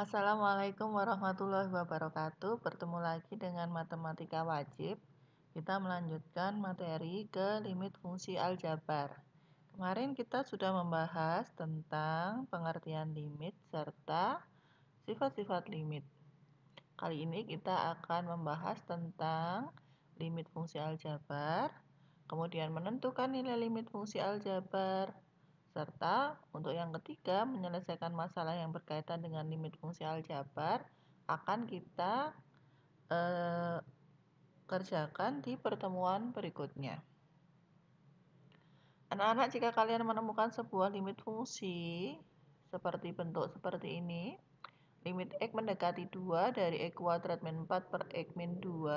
Assalamualaikum warahmatullahi wabarakatuh. Bertemu lagi dengan matematika wajib. Kita melanjutkan materi ke limit fungsi aljabar. Kemarin kita sudah membahas tentang pengertian limit serta sifat-sifat limit. Kali ini kita akan membahas tentang limit fungsi aljabar, kemudian menentukan nilai limit fungsi aljabar, serta untuk yang ketiga, menyelesaikan masalah yang berkaitan dengan limit fungsi aljabar akan kita kerjakan di pertemuan berikutnya. Anak-anak, jika kalian menemukan sebuah limit fungsi seperti bentuk seperti ini, limit X mendekati 2 dari X kuadrat min 4 per X min 2,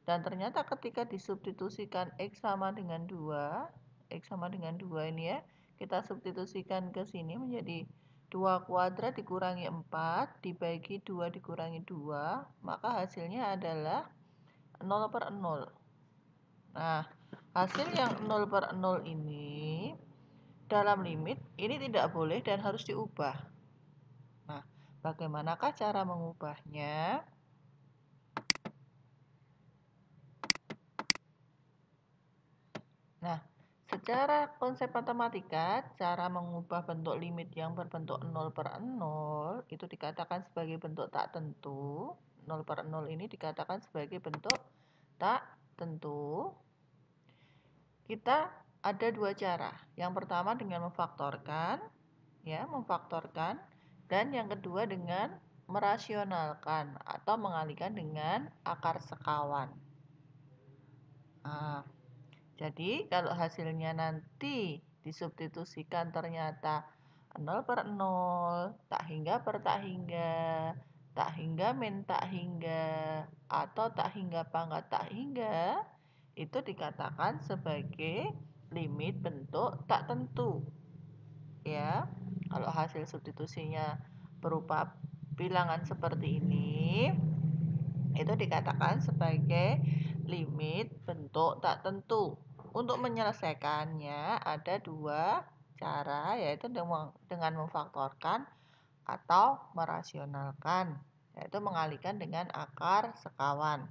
dan ternyata ketika disubstitusikan X sama dengan 2, X sama dengan 2 ini ya, kita substitusikan ke sini menjadi 2 kuadrat dikurangi 4 dibagi 2 dikurangi 2, maka hasilnya adalah 0 per 0. Nah, hasil yang 0 per 0 ini dalam limit ini tidak boleh dan harus diubah. Nah, bagaimanakah cara mengubahnya? Nah, secara konsep matematika, cara mengubah bentuk limit yang berbentuk 0 per 0 itu dikatakan sebagai bentuk tak tentu. 0 per 0 ini dikatakan sebagai bentuk tak tentu. Kita ada dua cara. Yang pertama dengan memfaktorkan, ya, memfaktorkan, dan yang kedua dengan merasionalkan atau mengalihkan dengan akar sekawan. Nah, jadi kalau hasilnya nanti disubstitusikan ternyata 0 per 0, tak hingga per tak hingga, tak hingga min tak hingga, atau tak hingga pangkat tak hingga, itu dikatakan sebagai limit bentuk tak tentu. Ya, kalau hasil substitusinya berupa bilangan seperti ini, itu dikatakan sebagai limit bentuk tak tentu. Untuk menyelesaikannya ada dua cara, yaitu dengan memfaktorkan atau merasionalkan, yaitu mengalihkan dengan akar sekawan.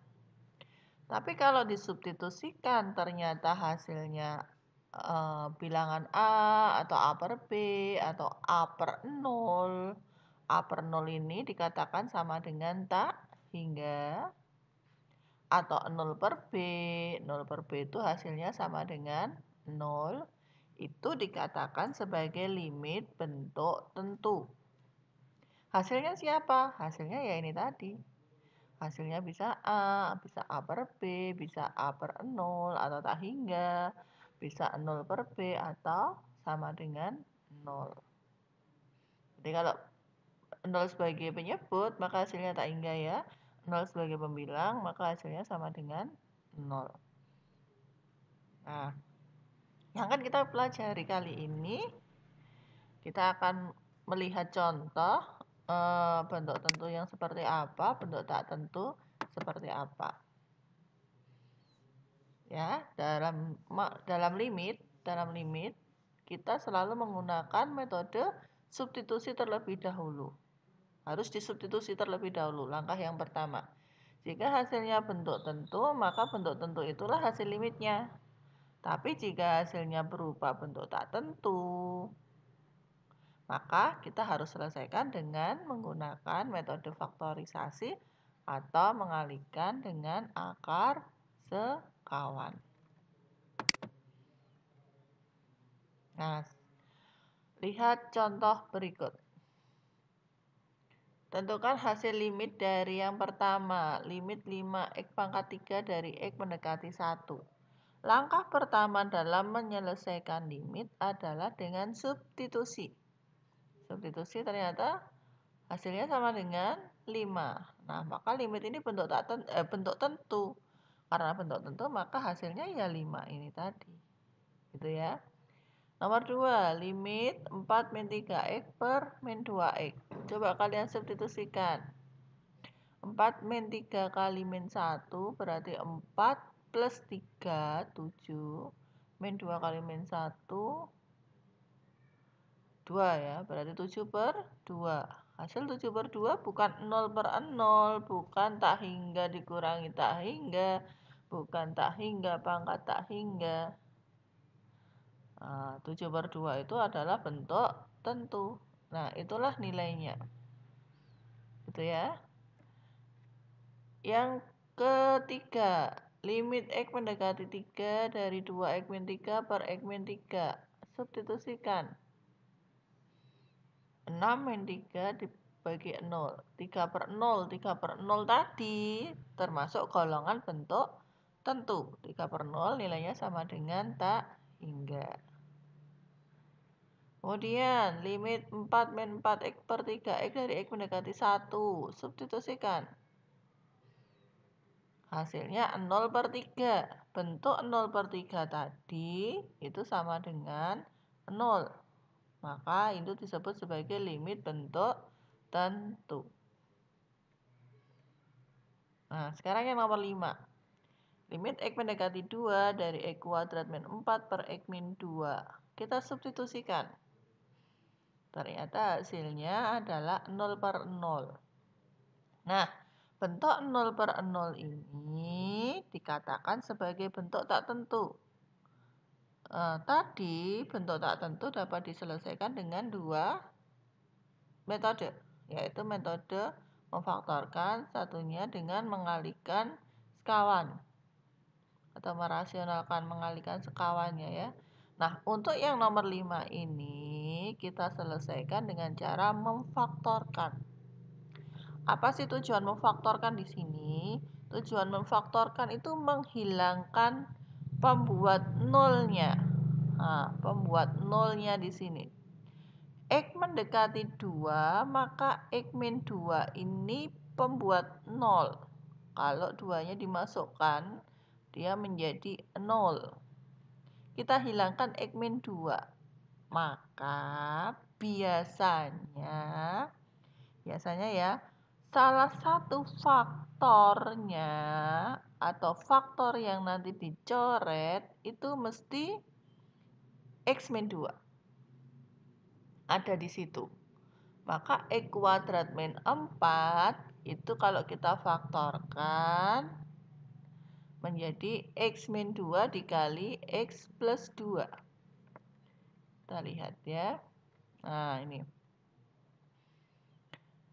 Tapi kalau disubstitusikan ternyata hasilnya bilangan A atau A per B atau A per 0. A per 0 ini dikatakan sama dengan tak hingga, atau 0 per B. 0 per B itu hasilnya sama dengan 0. Itu dikatakan sebagai limit bentuk tentu. Hasilnya siapa? Hasilnya ya ini tadi. Hasilnya bisa A per B, bisa A per 0 atau tak hingga, bisa 0 per B atau sama dengan 0. Jadi kalau 0 sebagai penyebut, maka hasilnya tak hingga ya. 0 sebagai pembilang, maka hasilnya sama dengan 0. Nah, yang akan kita pelajari kali ini, kita akan melihat contoh bentuk tentu yang seperti apa, bentuk tak tentu seperti apa. Ya, dalam limit kita selalu menggunakan metode substitusi terlebih dahulu. Harus disubstitusi terlebih dahulu, langkah yang pertama. Jika hasilnya bentuk tentu, maka bentuk tentu itulah hasil limitnya. Tapi jika hasilnya berupa bentuk tak tentu, maka kita harus selesaikan dengan menggunakan metode faktorisasi atau mengalihkan dengan akar sekawan. Nah, lihat contoh berikut. Tentukan hasil limit dari yang pertama, limit 5x pangkat 3 dari x mendekati 1. Langkah pertama dalam menyelesaikan limit adalah dengan substitusi. Substitusi ternyata hasilnya sama dengan 5. Nah, maka limit ini bentuk tentu. Karena bentuk tentu, maka hasilnya ya 5 ini tadi. Gitu ya. Nomor 2, limit 4 min 3x per min 2x. Coba kalian substitusikan. 4 min 3 kali min 1 berarti 4 plus 3, 7. Min 2 kali min 1, 2 ya. Berarti 7 per 2. Hasil 7/2 bukan 0/0, bukan tak hingga dikurangi tak hingga, bukan tak hingga pangkat tak hingga. 7/2 itu adalah bentuk tentu. Nah, itulah nilainya. Gitu ya. Yang ketiga, limit X mendekati 3 dari 2x-3 per x-3. Substitusikan. 6-3 dibagi 0. 3/0. 3/0 tadi termasuk golongan bentuk tentu. 3/0 nilainya sama dengan tak hingga. Kemudian limit 4-4x per 3x dari x mendekati 1. Substitusikan. Hasilnya 0/3. Bentuk 0/3 tadi itu sama dengan 0. Maka itu disebut sebagai limit bentuk tentu. Nah, sekarang yang nomor 5. Limit x mendekati 2 dari x kuadrat min 4 per x min 2. Kita substitusikan. Ternyata hasilnya adalah 0/0. Nah, bentuk 0/0 ini dikatakan sebagai bentuk tak tentu. Tadi bentuk tak tentu dapat diselesaikan dengan dua metode, yaitu metode memfaktorkan, satunya dengan mengalihkan sekawan atau merasionalkan mengalihkan sekawannya ya. Nah, untuk yang nomor 5 ini kita selesaikan dengan cara memfaktorkan. Apa sih tujuan memfaktorkan di sini? Tujuan memfaktorkan itu menghilangkan pembuat nolnya. Nah, pembuat nolnya di sini. X mendekati 2, maka X min 2 ini pembuat 0. Kalau 2-nya dimasukkan, dia menjadi 0. Kita hilangkan X min 2. Maka biasanya ya, salah satu faktornya atau faktor yang nanti dicoret itu mesti X min 2. Ada di situ. Maka X kuadrat min 4 itu kalau kita faktorkan menjadi X min 2 dikali X plus 2. Kita lihat ya. Nah, ini.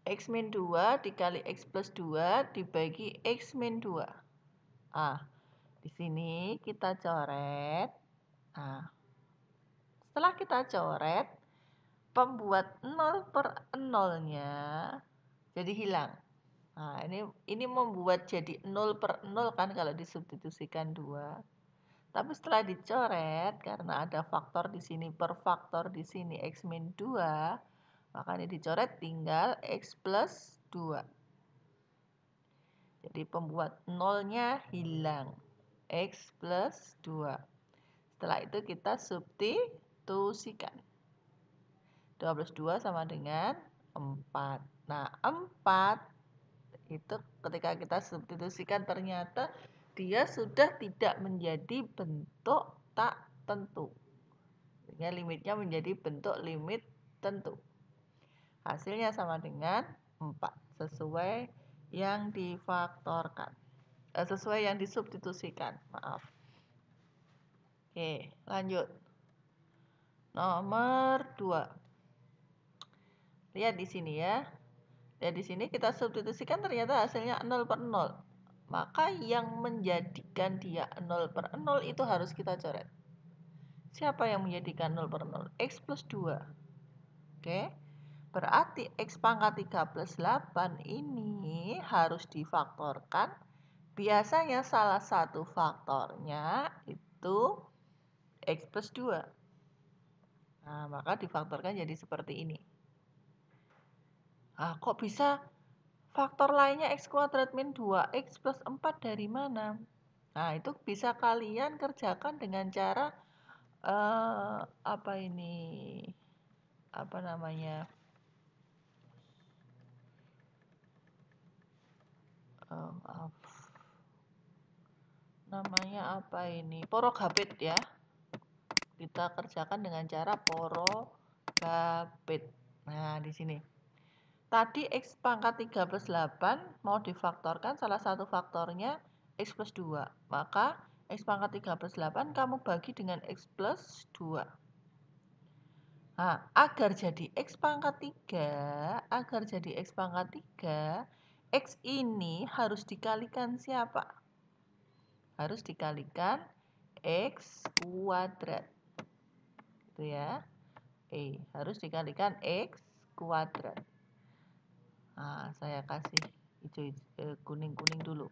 X min 2 dikali X plus 2 dibagi X min 2. Di sini kita coret. Setelah kita coret, pembuat 0/0-nya jadi hilang. Nah, ini membuat jadi 0/0 kan kalau disubstitusikan 2. Tapi setelah dicoret, karena ada faktor di sini per faktor di sini X min 2, makanya dicoret tinggal X plus 2. Jadi pembuat nolnya hilang. X plus 2. Setelah itu kita substitusikan. 2 plus 2 sama dengan 4. Nah, 4 itu ketika kita substitusikan ternyata dia sudah tidak menjadi bentuk tak tentu. Sehingga limitnya menjadi bentuk limit tentu. Hasilnya sama dengan 4 sesuai yang difaktorkan. Sesuai yang disubstitusikan. Maaf. Oke, lanjut. Nomor 2. Lihat di sini ya. Dan di sini kita substitusikan ternyata hasilnya 0/0. Maka yang menjadikan dia 0/0 itu harus kita coret. Siapa yang menjadikan 0/0? X plus 2. Oke. Berarti X pangkat 3 plus 8 ini harus difaktorkan. Biasanya salah satu faktornya itu X plus 2. Nah, maka difaktorkan jadi seperti ini. Kok bisa faktor lainnya X kuadrat min 2X plus 4 dari mana? Nah, itu bisa kalian kerjakan dengan cara porogabit ya. Kita kerjakan dengan cara porogabit. Nah, di sini. Tadi X pangkat 3 plus 8 mau difaktorkan, salah satu faktornya X plus 2. Maka X pangkat 3 plus 8 kamu bagi dengan X plus 2. Nah, agar jadi X pangkat 3, X ini harus dikalikan siapa? Harus dikalikan X kuadrat. Gitu ya. Harus dikalikan X kuadrat. Nah, saya kasih kuning-kuning dulu.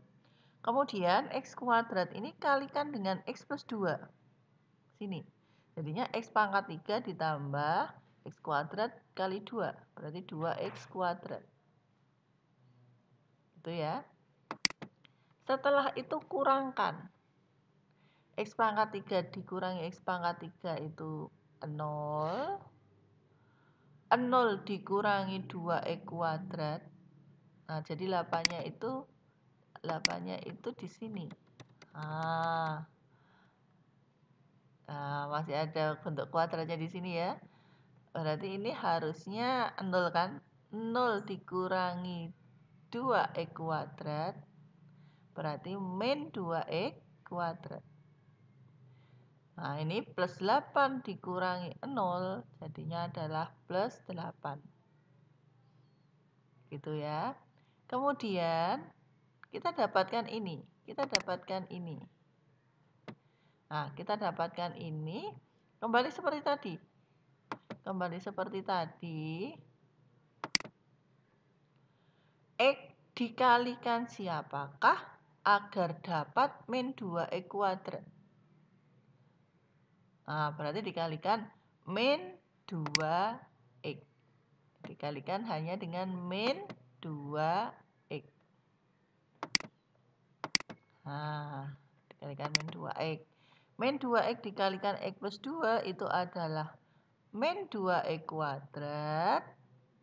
Kemudian X kuadrat ini kalikan dengan X plus 2. Sini. Jadinya X pangkat 3 ditambah X kuadrat kali 2. Berarti 2X kuadrat. Itu ya. Setelah itu kurangkan. X pangkat 3 dikurangi X pangkat 3 itu 0. 0 dikurangi 2X kuadrat. Nah, jadi 8-nya itu di sini. Nah, masih ada bentuk kuadratnya di sini ya. Berarti ini harusnya 0 kan? 0 dikurangi 2X kuadrat. Berarti min 2X kuadrat. Nah, ini plus 8 dikurangi 0, jadinya adalah plus 8. Gitu ya. Kemudian, kita dapatkan ini. Nah, kita dapatkan ini. Kembali seperti tadi. X dikalikan siapakah agar dapat min 2X kuadrat? Nah, berarti dikalikan min 2X. Dikalikan hanya dengan min 2X. Nah, dikalikan min 2X. Min 2X dikalikan X plus 2 itu adalah min 2X kuadrat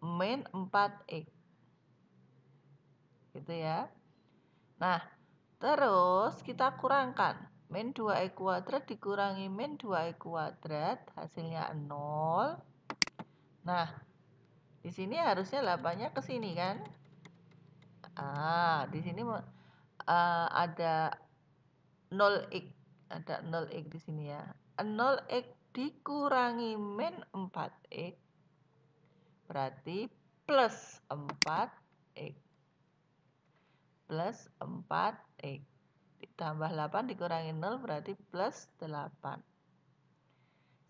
min 4X. Gitu ya. Nah, terus kita kurangkan. Min 2X kuadrat dikurangi min 2X kuadrat, hasilnya 0. Nah, di sini harusnya 8-nya ke sini kan? Di sini ada 0x. Ada 0x di sini ya. 0x dikurangi min 4x berarti plus 4x. Plus 4x. Ditambah 8 dikurangi 0 berarti plus 8.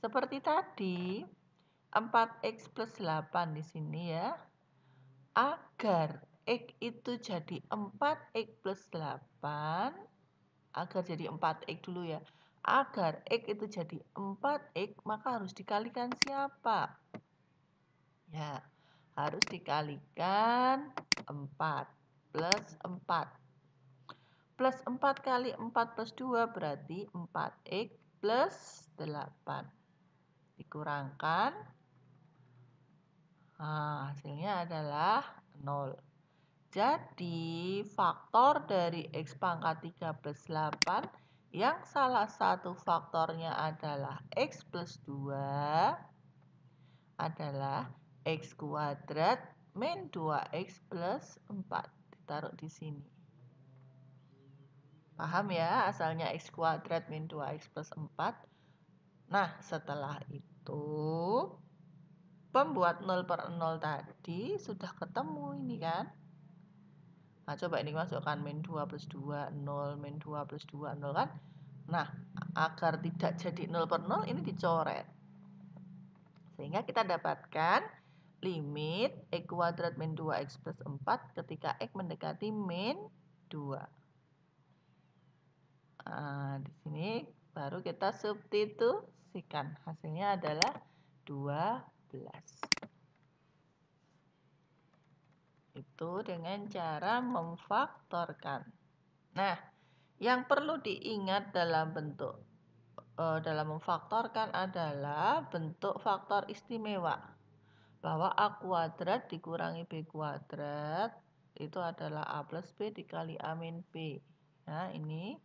Seperti tadi, 4x plus 8 di sini ya. Agar X itu jadi 4x plus 8, agar jadi 4x dulu ya. Agar X itu jadi 4x, maka harus dikalikan siapa? Ya, harus dikalikan 4 plus 4. Plus 4 kali 4 plus 2 berarti 4x plus 8. Dikurangkan. Nah, hasilnya adalah 0. Jadi, faktor dari X pangkat 3 plus 8 yang salah satu faktornya adalah X plus 2 adalah X kuadrat min 2X plus 4. Ditaruh di sini. Paham ya, asalnya X kuadrat min 2X plus 4. Nah, setelah itu, pembuat 0 per 0 tadi sudah ketemu ini kan. Nah, coba ini masukkan min 2 plus 2, 0, min 2 plus 2, 0 kan. Nah, agar tidak jadi 0 per 0, ini dicoret. Sehingga kita dapatkan limit X kuadrat min 2X plus 4 ketika X mendekati min 2. Nah, di sini baru kita substitusikan. Hasilnya adalah 12. Itu dengan cara memfaktorkan. Nah, yang perlu diingat dalam memfaktorkan adalah bentuk faktor istimewa. Bahwa A kuadrat dikurangi B kuadrat itu adalah A plus B dikali A min B. Nah, ini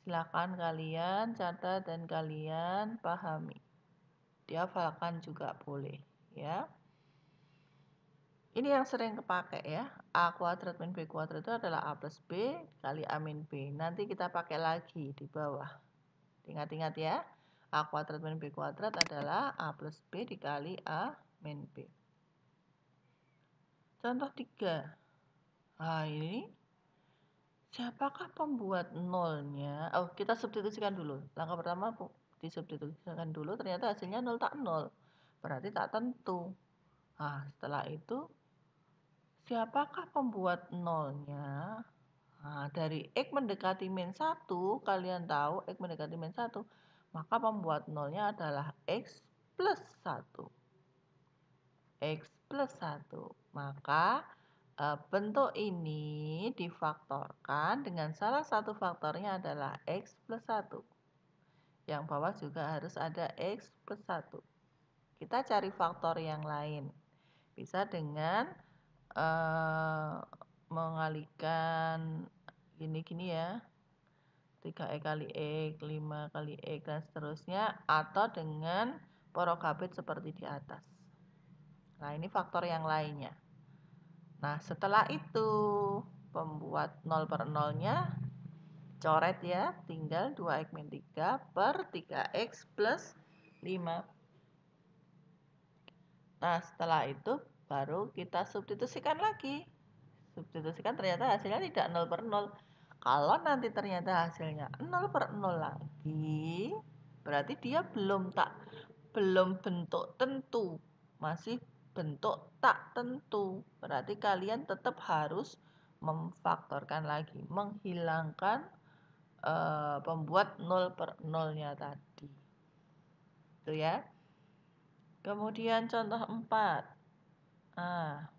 silakan kalian catat dan kalian pahami. Dihafalkan juga boleh, ya. Ini yang sering kepake ya. A kuadrat min B kuadrat itu adalah A plus B kali A min B. Nanti kita pakai lagi di bawah. Ingat-ingat ya. A kuadrat min B kuadrat adalah A plus B dikali A min B. Contoh 3. Nah, ini siapakah pembuat nolnya? Oh, kita substitusikan dulu. Langkah pertama disubstitusikan dulu, ternyata hasilnya 0 tak 0. Berarti tak tentu. Nah, setelah itu siapakah pembuat nolnya? Nah, dari X mendekati min 1, kalian tahu X mendekati min 1, maka pembuat nolnya adalah X plus 1. X plus 1. Maka bentuk ini difaktorkan dengan salah satu faktornya adalah X plus 1. Yang bawah juga harus ada X plus 1. Kita cari faktor yang lain. Bisa dengan mengalihkan gini-gini ya. 3x kali X, 5 kali X, dan seterusnya. Atau dengan porokabit seperti di atas. Nah, ini faktor yang lainnya. Nah, setelah itu pembuat 0 per 0-nya coret ya, tinggal 2x min 3 per 3x plus 5. Nah, setelah itu baru kita substitusikan lagi. Substitusikan ternyata hasilnya tidak 0 per 0. Kalau nanti ternyata hasilnya 0 per 0 lagi, berarti dia belum bentuk tentu. Masih bentuk tak tentu. Berarti kalian tetap harus memfaktorkan lagi, menghilangkan pembuat 0 per 0-nya tadi. Itu ya. Kemudian contoh 4. Nah,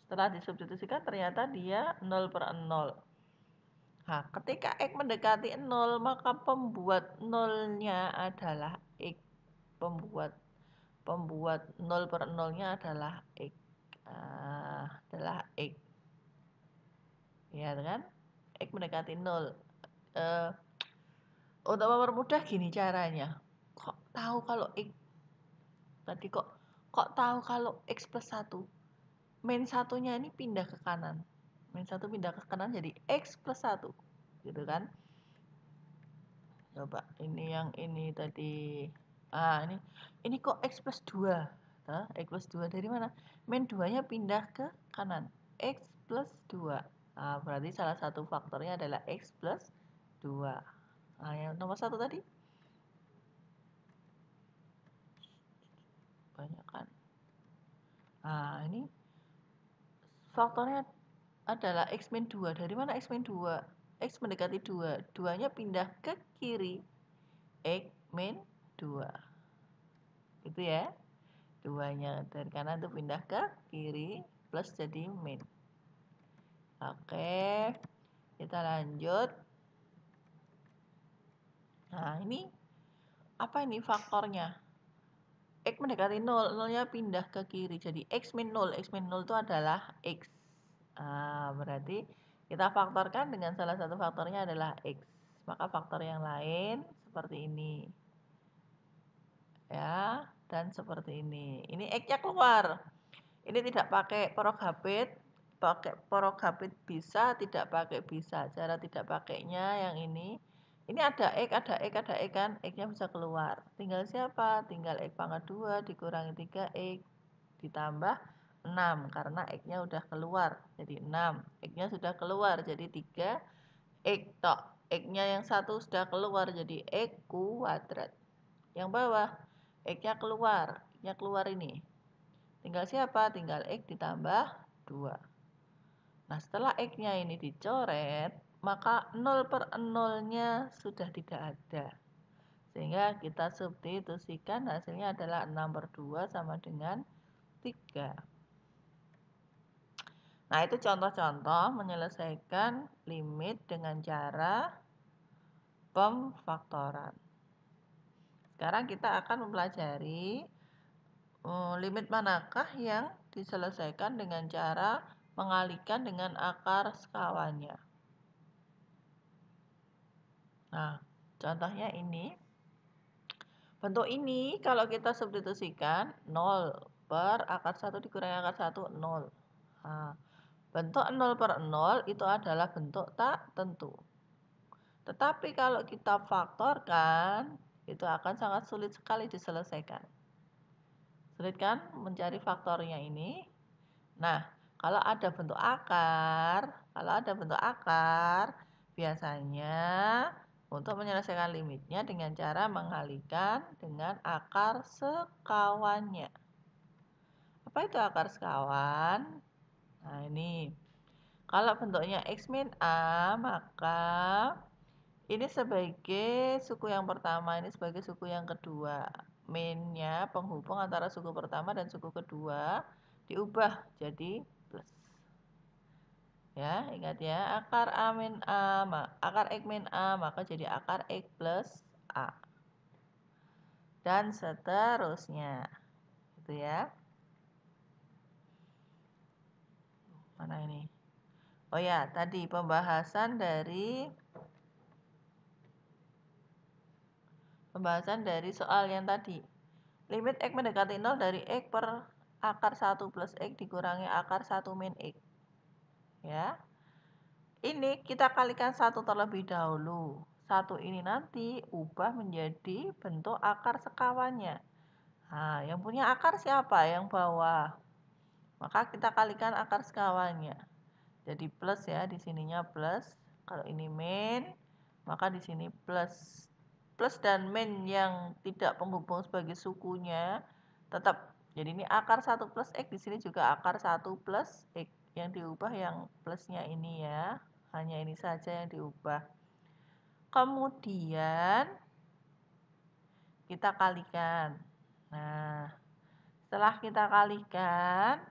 setelah disubstitusikan ternyata dia 0 per 0. Nah, ketika X mendekati 0, maka pembuat 0-nya adalah X. Pembuat 0 per 0-nya adalah X. Adalah X. Ya kan? X mendekati 0. Untuk mempermudah gini caranya. Kok tahu kalau X tadi kok tahu kalau X plus 1? Min 1-nya ini pindah ke kanan. Min 1 pindah ke kanan jadi X plus 1. Gitu kan? Coba ini yang ini tadi. Ini kok X plus 2? X plus 2 dari mana? Min 2-nya pindah ke kanan. X plus 2. Nah, berarti salah satu faktornya adalah X plus 2. Nah, yang nomor 1 tadi? Banyak kan? Nah, ini faktornya adalah X min 2. Dari mana X min 2? X mendekati 2. 2-nya pindah ke kiri. X min 2. Gitu ya. 2-nya dari kanan itu pindah ke kiri. Plus jadi min. Oke. Kita lanjut. Nah, ini apa ini faktornya? X mendekati 0. 0-nya pindah ke kiri. Jadi X min 0. X min 0 itu adalah X. Berarti kita faktorkan dengan salah satu faktornya adalah X. Maka faktor yang lain seperti ini. Ya, dan seperti ini. Ini X-nya keluar. Ini tidak pakai porokabit. Pakai porokabit bisa, tidak pakai bisa. Cara tidak pakainya yang ini. Ini ada X, ada X, ada X kan. X-nya bisa keluar. Tinggal siapa? Tinggal X pangkat 2 dikurangi 3X. Ditambah 6. Karena X-nya udah keluar. Jadi 6. X-nya sudah keluar. Jadi 3X tok. X-nya yang satu sudah keluar. Jadi X kuadrat. Yang bawah. X-nya keluar. X-nya keluar ini. Tinggal siapa? Tinggal X ditambah 2. Nah, setelah X-nya ini dicoret, maka 0 per 0-nya sudah tidak ada. Sehingga kita substitusikan hasilnya adalah 6 per 2 sama dengan 3. Nah, itu contoh-contoh menyelesaikan limit dengan cara pemfaktoran. Sekarang kita akan mempelajari limit manakah yang diselesaikan dengan cara mengalihkan dengan akar sekawannya. Nah, contohnya ini. Bentuk ini kalau kita substitusikan 0 per akar 1 dikurangi akar 1, 0. Nah, bentuk 0 per 0 itu adalah bentuk tak tentu. Tetapi kalau kita faktorkan, itu akan sangat sulit sekali diselesaikan. Sulit kan mencari faktornya ini? Nah, kalau ada bentuk akar, biasanya untuk menyelesaikan limitnya dengan cara mengalihkan dengan akar sekawannya. Apa itu akar sekawan? Nah, ini. Kalau bentuknya X min A, maka ini sebagai suku yang pertama, ini sebagai suku yang kedua. Minnya penghubung antara suku pertama dan suku kedua diubah jadi plus. Ya, ingat ya, akar A min A, akar X min A, maka jadi akar X plus A. Dan seterusnya. Gitu ya. Mana ini? Oh ya, tadi pembahasan soal yang tadi. Limit X mendekati 0 dari X per akar 1 plus X dikurangi akar 1 min X. Ya. Ini kita kalikan 1 terlebih dahulu. 1 ini nanti ubah menjadi bentuk akar sekawannya. Nah, yang punya akar siapa? Yang bawah. Maka kita kalikan akar sekawannya. Jadi plus ya, di sininya plus. Kalau ini min, maka di sini plus. Plus dan min yang tidak penghubung sebagai sukunya tetap. Jadi ini akar 1 plus X, di sini juga akar 1 plus X. Yang diubah yang plusnya ini ya. Hanya ini saja yang diubah. Kemudian kita kalikan. Nah, setelah kita kalikan,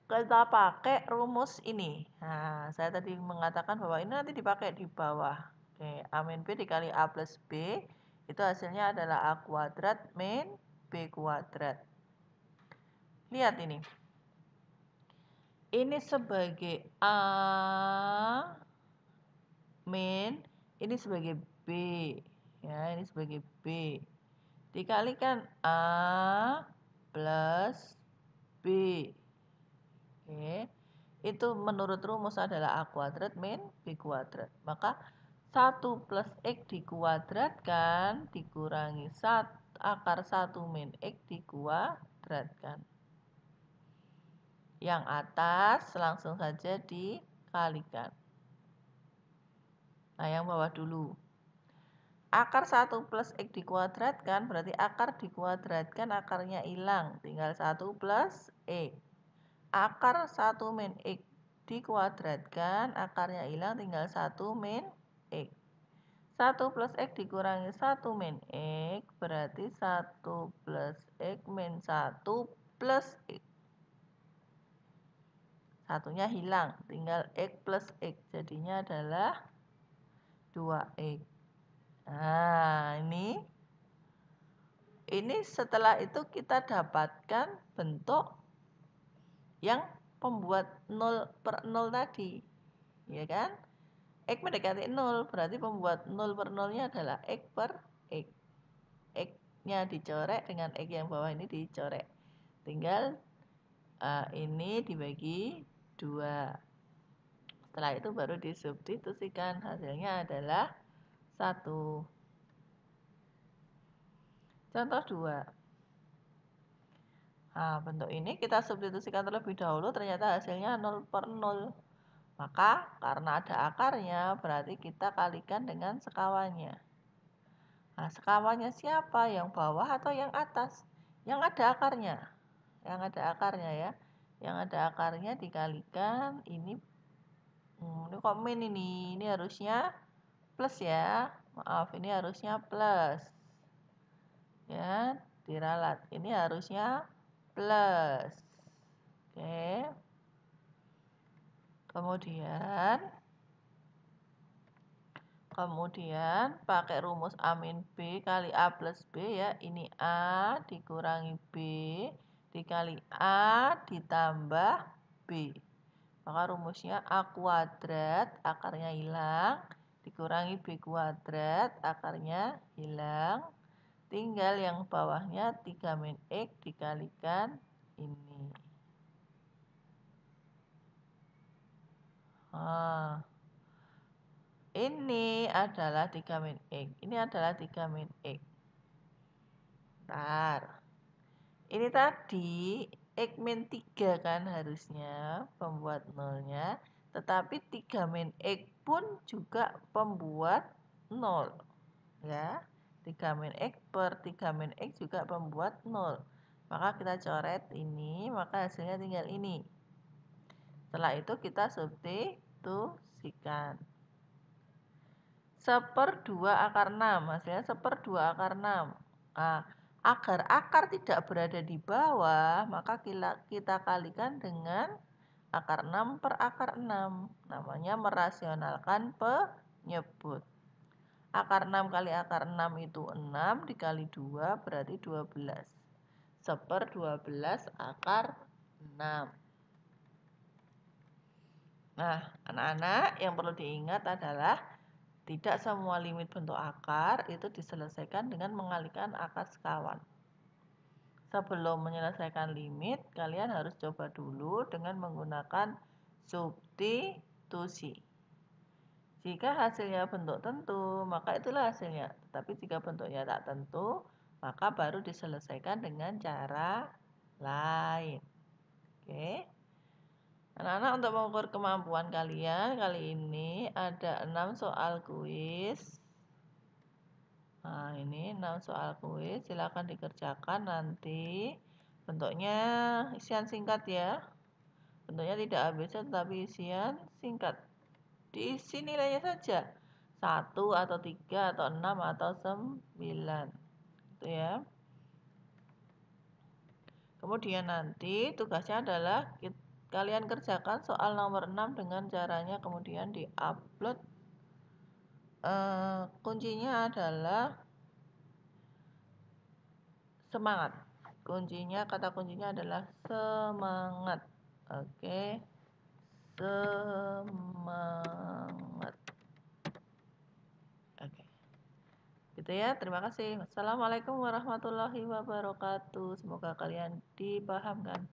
kita pakai rumus ini. Nah, saya tadi mengatakan bahwa ini nanti dipakai di bawah. Oke, A min B dikali A plus B, itu hasilnya adalah A kuadrat min B kuadrat. Lihat ini. Ini sebagai A min, ini sebagai B. Ya, ini sebagai B. Dikalikan A plus B. Oke. Itu menurut rumus adalah A kuadrat min B kuadrat. Maka 1 plus X dikuadratkan dikurangi akar 1 min X dikuadratkan. Yang atas langsung saja dikalikan. Nah, yang bawah dulu. Akar 1 plus X dikuadratkan berarti akar dikuadratkan akarnya hilang. Tinggal 1 plus X. Akar 1 min X dikuadratkan, akarnya hilang tinggal 1 min X. 1 plus X dikurangi 1 min X, berarti 1 plus X min 1 plus X. Satunya hilang, tinggal X plus X, jadinya adalah 2X. Nah, ini setelah itu kita dapatkan bentuk yang pembuat 0 per 0 tadi, ya kan? X mendekati 0, berarti pembuat 0 per 0-nya adalah X per X. X-nya dicorek dengan X yang bawah ini dicorek. Tinggal ini dibagi 2. Setelah itu baru disubstitusikan, hasilnya adalah 1. Contoh 2. Nah, bentuk ini kita substitusikan terlebih dahulu, ternyata hasilnya 0 per 0. Maka karena ada akarnya, berarti kita kalikan dengan sekawannya. Nah, sekawannya siapa? Yang bawah atau yang atas? Yang ada akarnya. Yang ada akarnya ya. Yang ada akarnya dikalikan, ini kok min ini? Ini harusnya plus ya. Maaf, ini harusnya plus. Ya, diralat. Ini harusnya plus. Oke. Kemudian pakai rumus A min B kali A plus B ya. Ini A dikurangi B dikali A ditambah B. Maka rumusnya A kuadrat, akarnya hilang, dikurangi B kuadrat, akarnya hilang. Tinggal yang bawahnya 3 min X dikalikan ini. adalah 3 min X. Ini adalah 3 min X. Bentar. Ini tadi X min 3 kan harusnya pembuat nolnya. Tetapi 3 min X pun juga pembuat 0. Ya, 3 min X per 3 min X juga pembuat 0. Maka kita coret ini, maka hasilnya tinggal ini. Setelah itu kita substitusikan. 1/2 akar 6, hasilnya 1/2 akar 6. Nah, agar akar tidak berada di bawah, maka kita kalikan dengan akar 6 per akar 6. Namanya merasionalkan penyebut. Akar 6 kali akar 6 itu 6, dikali 2 berarti 12. 1/12 akar 6. Nah, anak-anak yang perlu diingat adalah tidak semua limit bentuk akar itu diselesaikan dengan mengalihkan akar sekawan. Sebelum menyelesaikan limit, kalian harus coba dulu dengan menggunakan substitusi. Jika hasilnya bentuk tentu, maka itulah hasilnya. Tetapi jika bentuknya tak tentu, maka baru diselesaikan dengan cara lain. Oke. Anak-anak, untuk mengukur kemampuan kalian, kali ini ada 6 soal kuis. Nah, ini 6 soal kuis, silakan dikerjakan nanti. Bentuknya isian singkat ya. Bentuknya tidak ABC tetapi isian singkat. Diisi nilainya saja. 1 atau 3 atau 6 atau 9. Gitu ya. Kemudian nanti tugasnya adalah kalian kerjakan soal nomor 6 dengan caranya kemudian di-upload. Kuncinya adalah semangat. Kata kuncinya adalah semangat. Oke. Semangat. Oke. Gitu ya. Terima kasih. Wassalamualaikum warahmatullahi wabarakatuh. Semoga kalian dipahamkan.